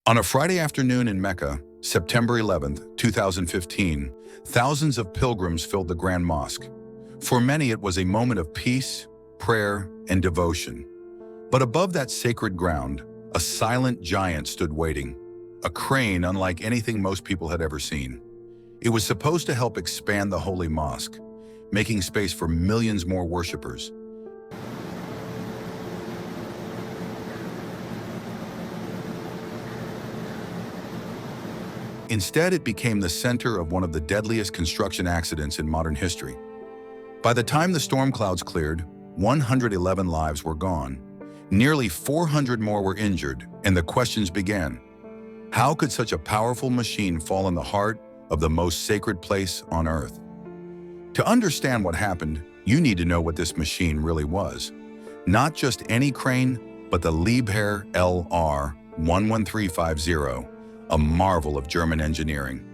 On a Friday afternoon in Mecca, September 11, 2015, thousands of pilgrims filled the Grand Mosque. For many, it was a moment of peace, prayer, and devotion. But above that sacred ground, a silent giant stood waiting, a crane unlike anything most people had ever seen. It was supposed to help expand the holy mosque, making space for millions more worshippers. Instead, it became the center of one of the deadliest construction accidents in modern history. By the time the storm clouds cleared, 111 lives were gone. Nearly 400 more were injured, and the questions began. How could such a powerful machine fall in the heart of the most sacred place on Earth? To understand what happened, you need to know what this machine really was. Not just any crane, but the Liebherr LR 11350. A marvel of German engineering.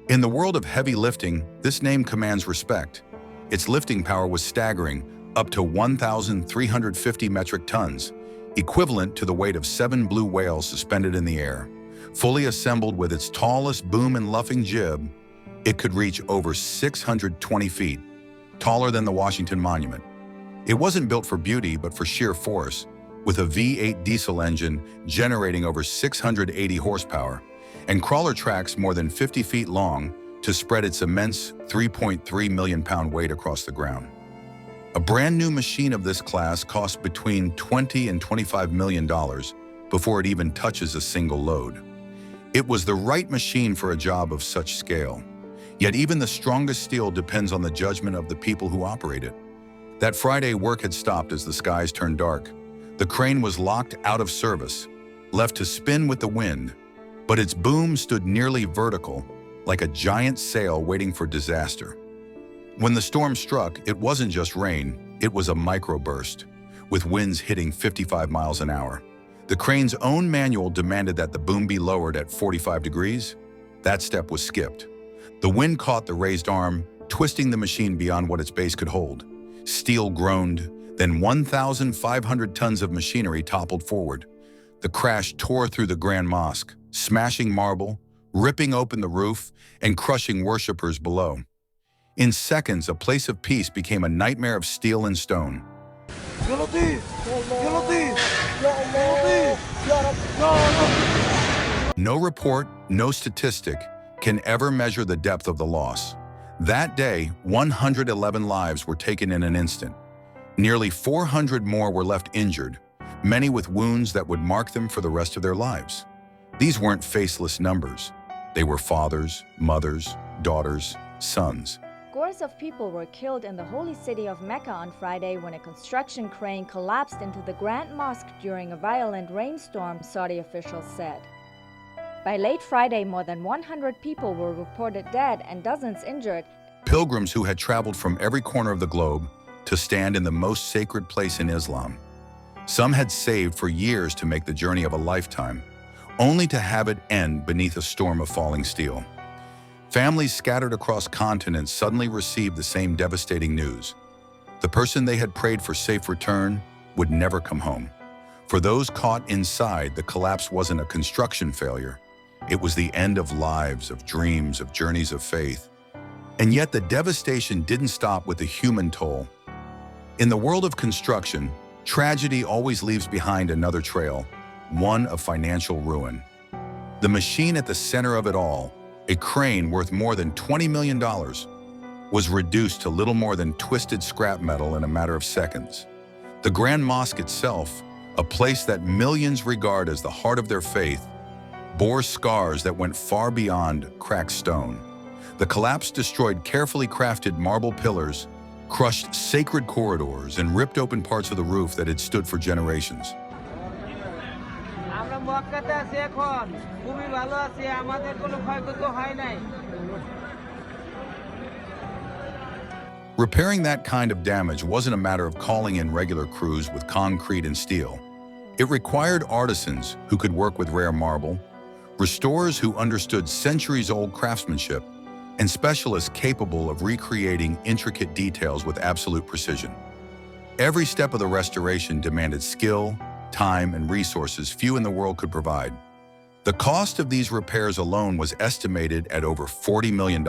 In the world of heavy lifting, this name commands respect. Its lifting power was staggering, up to 1,350 metric tons, equivalent to the weight of 7 blue whales suspended in the air. Fully assembled with its tallest boom and luffing jib, it could reach over 620 feet. Taller than the Washington Monument. It wasn't built for beauty, but for sheer force, with a V8 diesel engine generating over 680 horsepower, and crawler tracks more than 50 feet long to spread its immense 3.3 million pound weight across the ground. A brand new machine of this class costs between $20 and $25 million before it even touches a single load. It was the right machine for a job of such scale. Yet even the strongest steel depends on the judgment of the people who operate it. That Friday, work had stopped as the skies turned dark. The crane was locked out of service, left to spin with the wind, but its boom stood nearly vertical, like a giant sail waiting for disaster. When the storm struck, it wasn't just rain, it was a microburst, with winds hitting 55 miles an hour. The crane's own manual demanded that the boom be lowered at 45 degrees. That step was skipped. The wind caught the raised arm, twisting the machine beyond what its base could hold. Steel groaned, then 1,500 tons of machinery toppled forward. The crash tore through the Grand Mosque, smashing marble, ripping open the roof, and crushing worshippers below. In seconds, a place of peace became a nightmare of steel and stone. No report, no statistic can ever measure the depth of the loss. That day, 111 lives were taken in an instant. Nearly 400 more were left injured, many with wounds that would mark them for the rest of their lives. These weren't faceless numbers. They were fathers, mothers, daughters, sons. Scores of people were killed in the holy city of Mecca on Friday when a construction crane collapsed into the Grand Mosque during a violent rainstorm, Saudi officials said. By late Friday, more than 100 people were reported dead and dozens injured. Pilgrims who had traveled from every corner of the globe to stand in the most sacred place in Islam. Some had saved for years to make the journey of a lifetime, only to have it end beneath a storm of falling steel. Families scattered across continents suddenly received the same devastating news. The person they had prayed for safe return would never come home. For those caught inside, the collapse wasn't a construction failure. It was the end of lives, of dreams, of journeys of faith. And yet the devastation didn't stop with the human toll. In the world of construction, tragedy always leaves behind another trail, one of financial ruin. The machine at the center of it all, a crane worth more than $20 million, was reduced to little more than twisted scrap metal in a matter of seconds. The Grand Mosque itself, a place that millions regard as the heart of their faith, bore scars that went far beyond cracked stone. The collapse destroyed carefully crafted marble pillars, crushed sacred corridors, and ripped open parts of the roof that had stood for generations. Repairing that kind of damage wasn't a matter of calling in regular crews with concrete and steel. It required artisans who could work with rare marble, restorers who understood centuries-old craftsmanship, and specialists capable of recreating intricate details with absolute precision. Every step of the restoration demanded skill, time, and resources few in the world could provide. The cost of these repairs alone was estimated at over $40 million,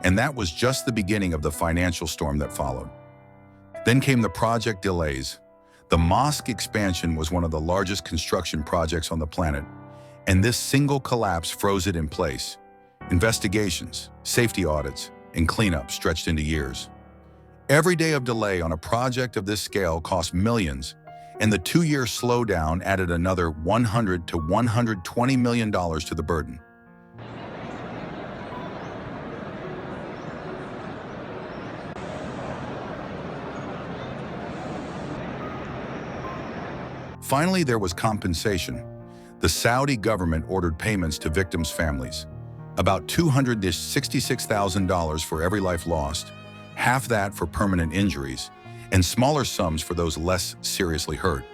and that was just the beginning of the financial storm that followed. Then came the project delays. The mosque expansion was one of the largest construction projects on the planet, and this single collapse froze it in place. Investigations, safety audits, and cleanup stretched into years. Every day of delay on a project of this scale cost millions, and the 2-year slowdown added another $100 to $120 million to the burden. Finally, there was compensation. The Saudi government ordered payments to victims' families. About $266,000 for every life lost, half that for permanent injuries, and smaller sums for those less seriously hurt.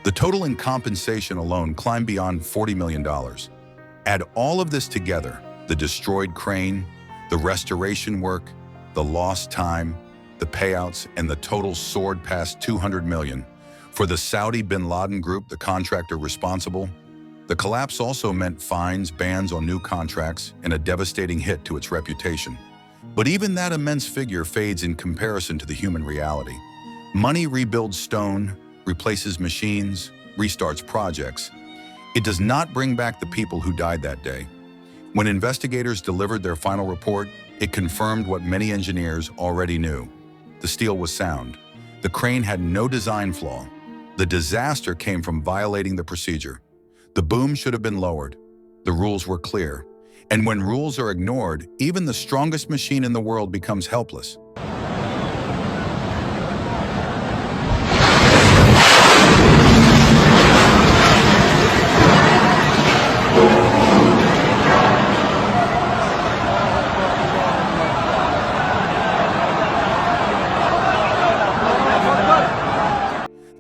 The total in compensation alone climbed beyond $40 million. Add all of this together, the destroyed crane, the restoration work, the lost time, the payouts, and the total soared past $200 million. For the Saudi bin Laden group, the contractor responsible, the collapse also meant fines, bans on new contracts, and a devastating hit to its reputation. But even that immense figure fades in comparison to the human reality. Money rebuilds stone, replaces machines, restarts projects. It does not bring back the people who died that day. When investigators delivered their final report, it confirmed what many engineers already knew. The steel was sound. The crane had no design flaw. The disaster came from violating the procedure. The boom should have been lowered. The rules were clear. And when rules are ignored, even the strongest machine in the world becomes helpless.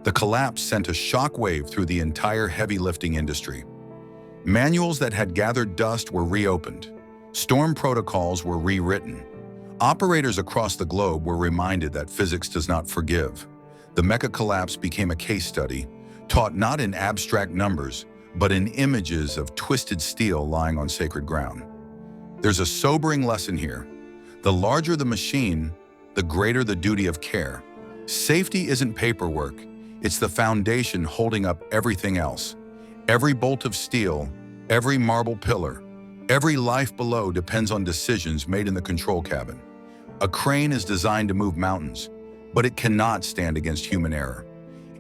The collapse sent a shockwave through the entire heavy lifting industry. Manuals that had gathered dust were reopened. Storm protocols were rewritten. Operators across the globe were reminded that physics does not forgive. The Mecca collapse became a case study, taught not in abstract numbers, but in images of twisted steel lying on sacred ground. There's a sobering lesson here. The larger the machine, the greater the duty of care. Safety isn't paperwork. It's the foundation holding up everything else. Every bolt of steel, every marble pillar, every life below depends on decisions made in the control cabin. A crane is designed to move mountains, but it cannot stand against human error.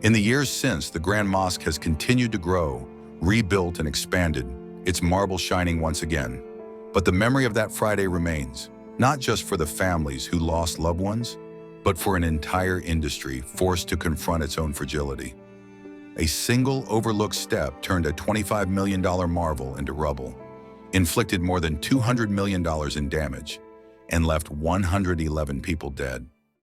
In the years since, the Grand Mosque has continued to grow, rebuilt and expanded, its marble shining once again. But the memory of that Friday remains, not just for the families who lost loved ones, but for an entire industry forced to confront its own fragility. A single overlooked step turned a $25 million marvel into rubble, inflicted more than $200 million in damage, and left 111 people dead.